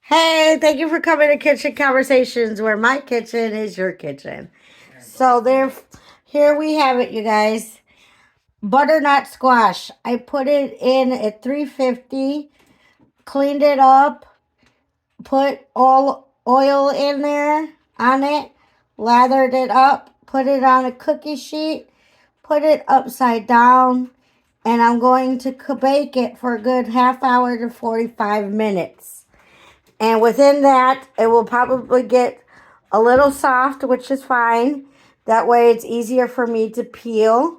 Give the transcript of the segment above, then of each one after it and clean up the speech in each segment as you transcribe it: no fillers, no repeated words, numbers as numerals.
Hey, thank you for coming to Kitchen Conversations, where my kitchen is your kitchen. So here we have it, you guys. Butternut squash. I put it in at 350, cleaned it up, put all oil in there on it, lathered it up, put it on a cookie sheet, put it upside down, and I'm going to bake it for a good half hour to 45 minutes. And within that, it will probably get a little soft, which is fine. That way it's easier for me to peel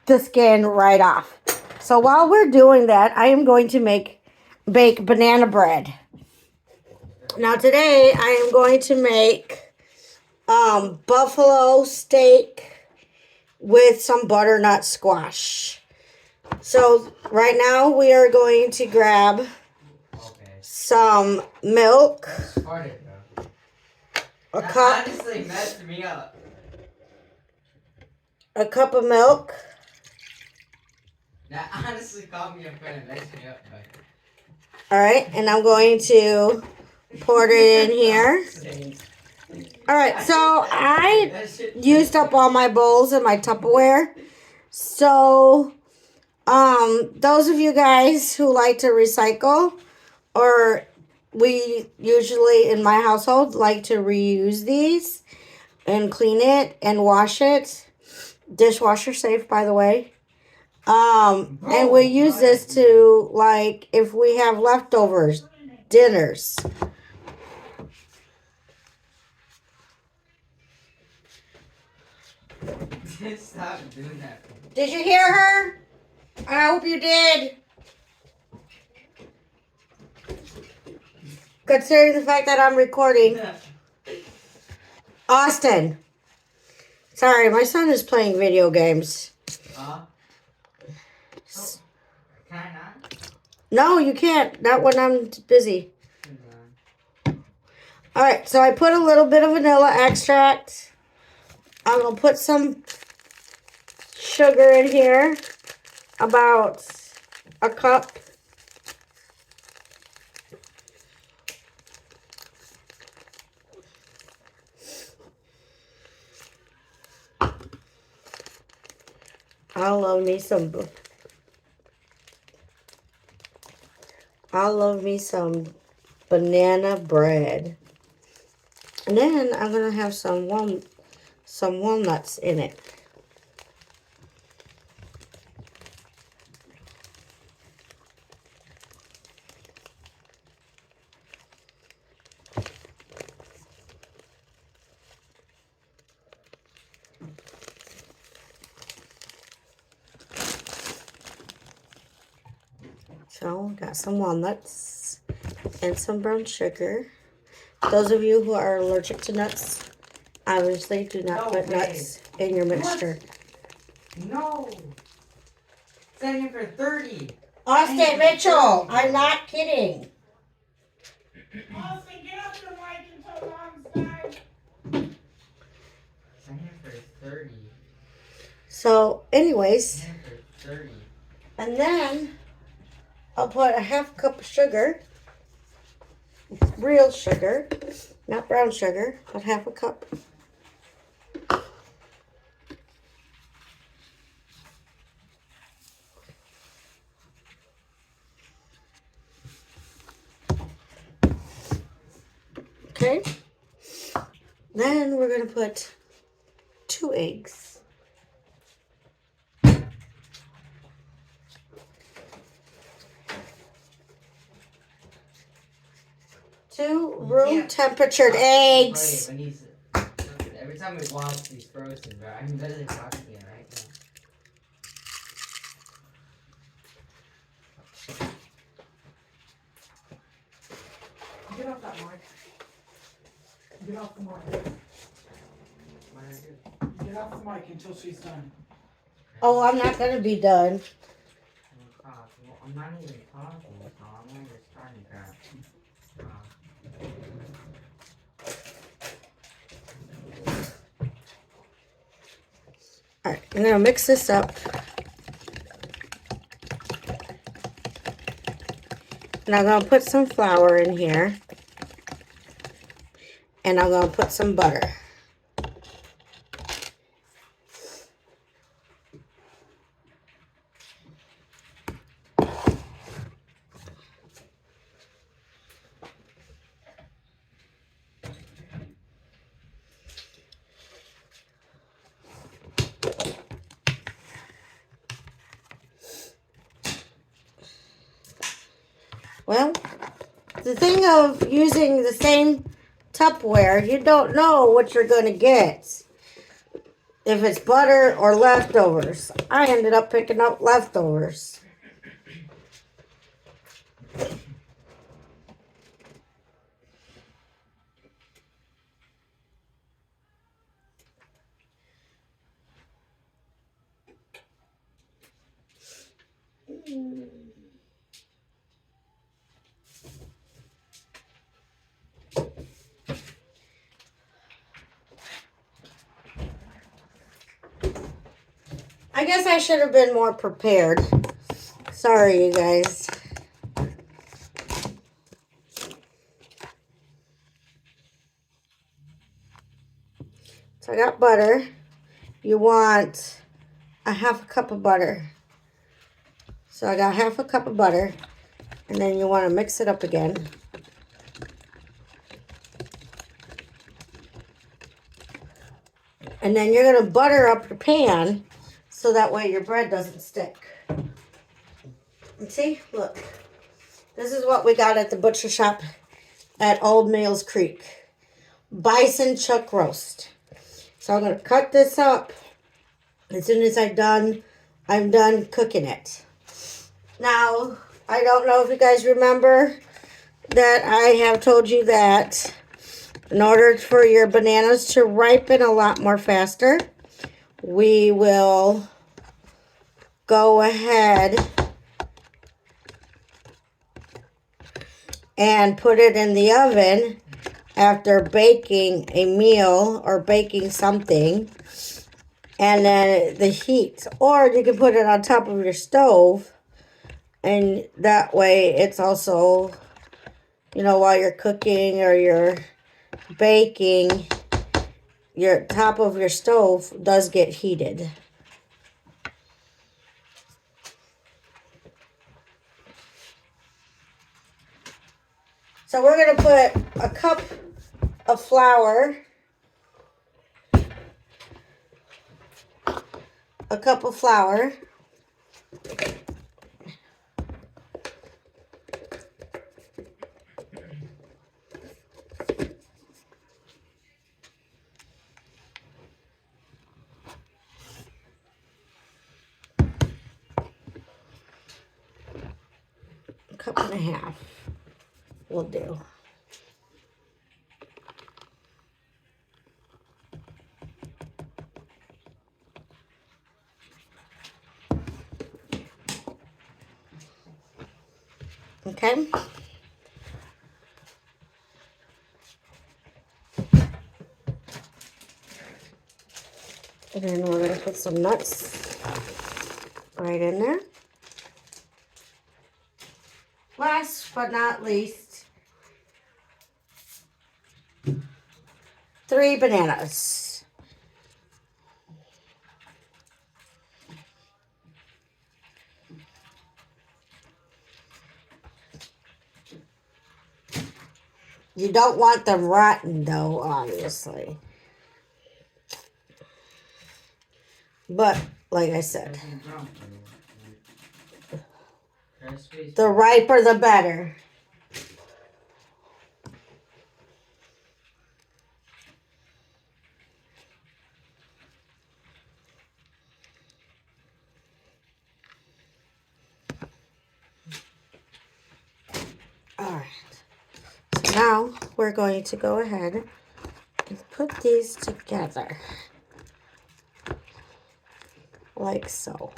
the skin right off. So while we're doing that, I am going to bake banana bread. Now today I am going to make buffalo steak with some butternut squash. So right now we are going to grab some milk. A cup. Honestly messed me up. A cup of milk. That honestly caught me up and messed me up. Alright, and I'm going to pour it in here. Alright, so I used up all my bowls and my Tupperware. So, those of you guys who like to recycle, or we usually in my household like to reuse these and clean it and wash it. Dishwasher safe, by the way. And we use this to, like, if we have leftovers, dinners. Stop doing that. Did you hear her? I hope you did. Considering the fact that I'm recording. Austin. Sorry, my son is playing video games. Oh, can I not? No, you can't. Not when I'm busy. Alright, so I put a little bit of vanilla extract. I'm going to put some sugar in here. About a cup. I love me some banana bread. And then I'm going to have some walnuts in it. So, got some walnuts and some brown sugar. Those of you who are allergic to nuts, obviously do not put nuts in your mixture. No. Set him for 30. Austin Mitchell, I'm not kidding. Austin, get up the mic until Mom's done. Set him for 30. So, anyways, Set him for 30. and then I'll put a half cup of sugar. Real sugar, not brown sugar, but half a cup. Okay. Then we're going to put 2 eggs. 2 room temperatured eggs. When he's, every time we watch, he's frozen, bro. I'm literally watching it right now. Get off that mic. Get off the mic. What did I do? Get off the mic until she's done. Oh, I'm not going to be done. I'm not even talking, Tom. I'm just starting crap. Alright, I'm going to mix this up. And I'm going to put some flour in here. And I'm going to put some butter. Well, the thing of using the same Tupperware, you don't know what you're going to get. If it's butter or leftovers. I ended up picking up leftovers. I guess I should have been more prepared. Sorry, you guys. So I got butter. You want a half a cup of butter. So I got half a cup of butter. And then you want to mix it up again. And then you're going to butter up your pan so that way your bread doesn't stick. And see, look. This is what we got at the butcher shop at Old Mills Creek. Bison chuck roast. So I'm going to cut this up as soon as I'm done cooking it. Now, I don't know if you guys remember that I have told you that in order for your bananas to ripen a lot more faster, we will go ahead and put it in the oven after baking a meal or baking something, and then the heat, or you can put it on top of your stove, and that way it's also, while you're cooking or you're baking, your top of your stove does get heated. So we're going to put a cup of flour, a cup and a half will do. Okay. And then we're going to put some nuts right in there. Last but not least, 3 bananas. You don't want them rotten though, obviously. But, like I said, the riper the better. Alright. So now we're going to go ahead and put these together. Like so.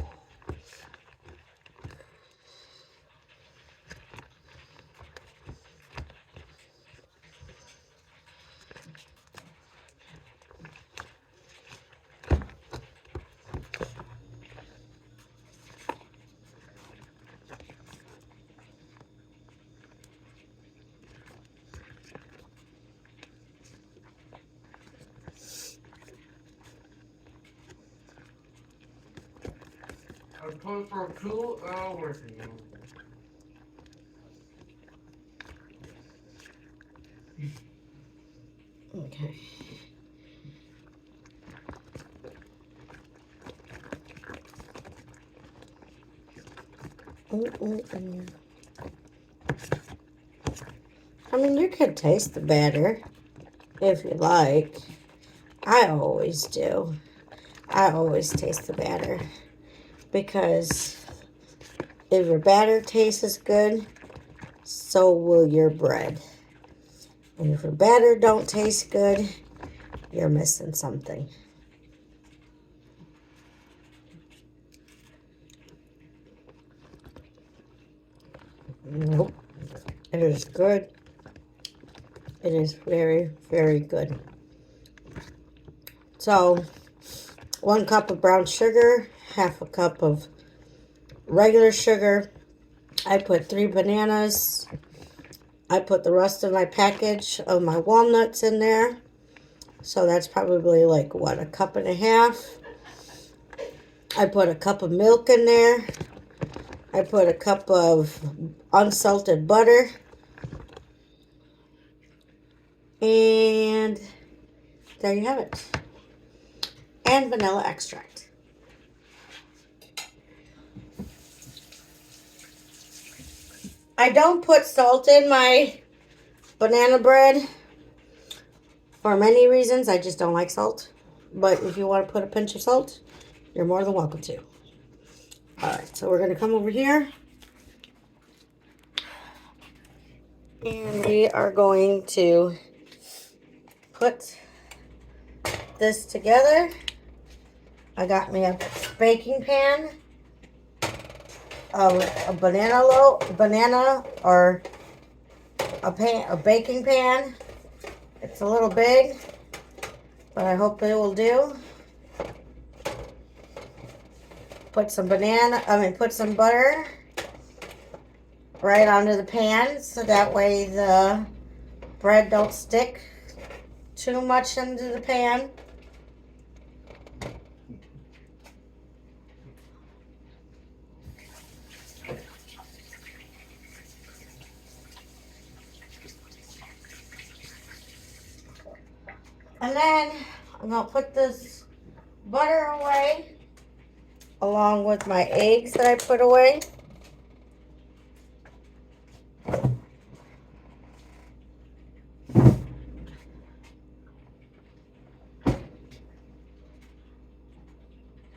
I put for 2 hours. Okay. Mm-mm-mm. I mean, you could taste the batter if you like. I always do. I always taste the batter because if your batter tastes good, so will your bread. And if your batter don't taste good, you're missing something. Nope. It is good. It is very, very good. So, 1 cup of brown sugar, half a cup of regular sugar. I put 3 bananas. I put the rest of my package of my walnuts in there. So that's probably like, what, a cup and a half. I put a cup of milk in there. I put a cup of unsalted butter. And there you have it. And vanilla extract. I don't put salt in my banana bread for many reasons. I just don't like salt. But if you want to put a pinch of salt, you're more than welcome to. Alright, so we're going to come over here. And we are going to put this together. I got me a baking pan, a banana or a baking pan. It's a little big, but I hope it will do. Put some put some butter right onto the pan so that way the bread don't stick too much into the pan. And then I'm going to put this butter away along with my eggs that I put away.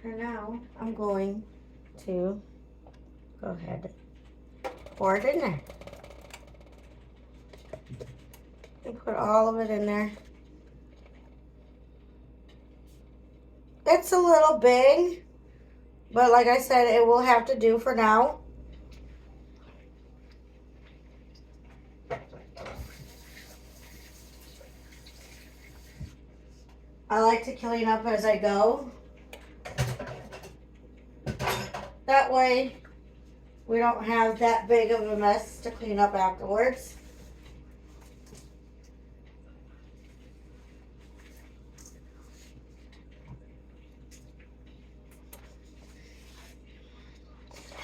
For now, I'm going to go ahead and pour it in there. And put all of it in there. It's a little big, but like I said, it will have to do for now. I like to clean up as I go. That way, we don't have that big of a mess to clean up afterwards.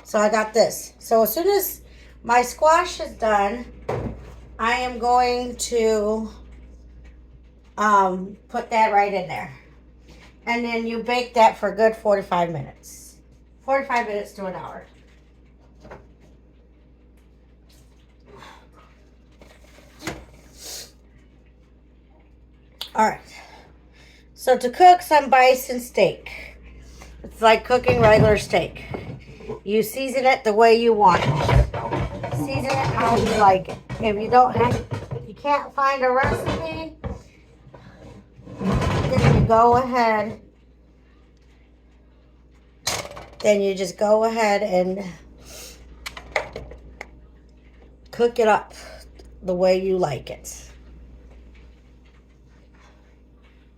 So I got this. So as soon as my squash is done, I am going to put that right in there. And then you bake that for a good 45 minutes. 45 minutes to an hour. Alright. So to cook some bison steak, it's like cooking regular steak. You season it the way you want it. Season it how you like it. If you can't find a recipe, then you go ahead. Then you just go ahead and cook it up the way you like it.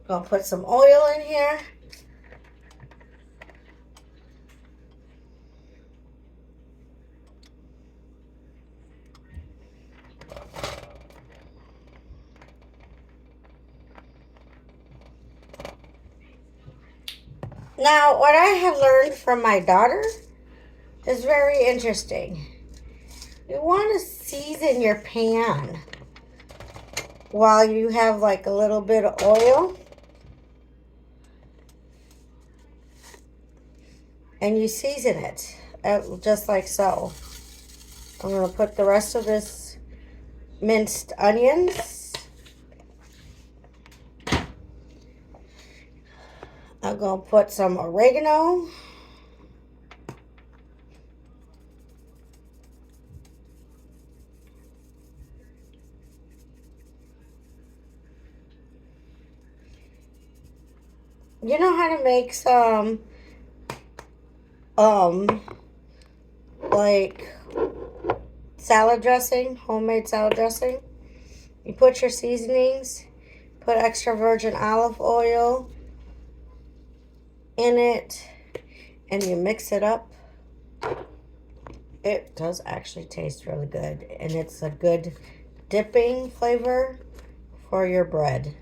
I'll put some oil in here. Now, what I have learned from my daughter is very interesting. You want to season your pan while you have like a little bit of oil. And you season it just like so. I'm going to put the rest of this minced onions. I'm going to put some oregano. You know how to make some like salad dressing, homemade salad dressing? You put your seasonings, put extra virgin olive oil in it, and you mix it up. It does actually taste really good, and it's a good dipping flavor for your bread.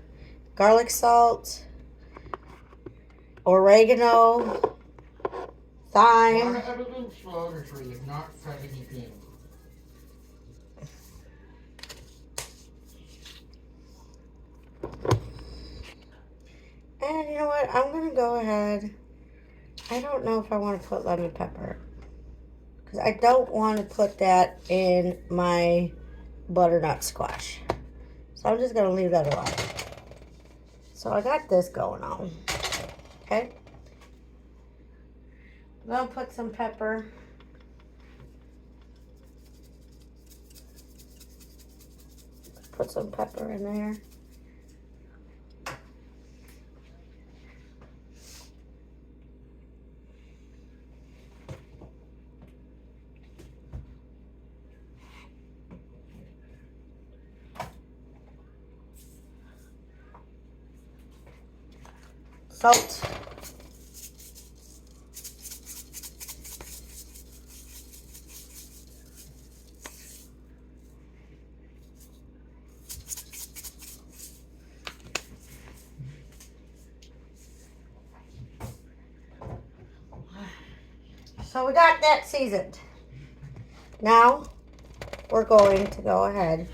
Garlic salt, oregano, thyme. Everything slowly for you, not set anything. And you know what? I'm going to go ahead. I don't know if I want to put lemon pepper, because I don't want to put that in my butternut squash. So I'm just going to leave that alone. So I got this going on. Okay. I'm going to put some pepper. Put some pepper in there. Salt. So we got that seasoned. Now we're going to go ahead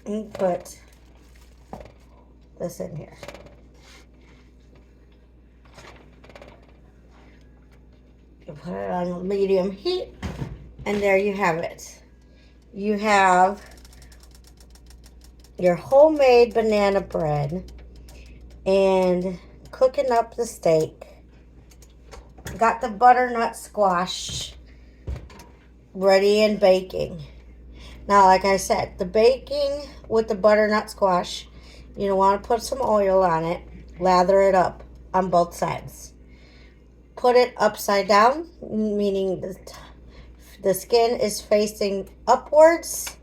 and put this in here. You put it on medium heat, and there you have it. You have your homemade banana bread and cooking up the steak. Got the butternut squash ready and baking. Now, like I said, the baking with the butternut squash, you want to put some oil on it, lather it up on both sides. Put it upside down, meaning the skin is facing upwards,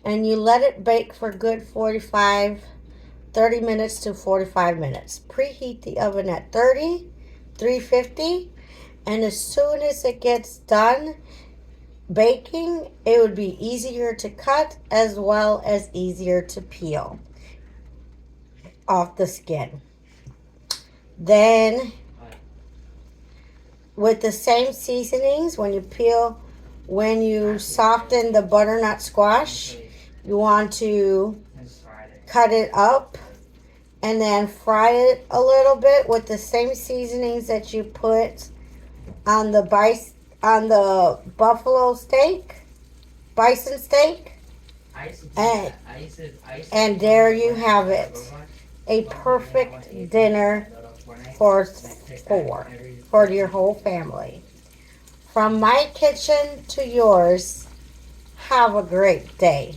and you let it bake for good 30 minutes to 45 minutes. Preheat the oven at 350, and as soon as it gets done baking, it would be easier to cut as well as easier to peel off the skin. Then with the same seasonings, when you soften the butternut squash, you want to cut it up and then fry it a little bit with the same seasonings that you put on the buffalo steak, bison steak. And there you have it. A perfect dinner for your whole family. From my kitchen to yours, have a great day.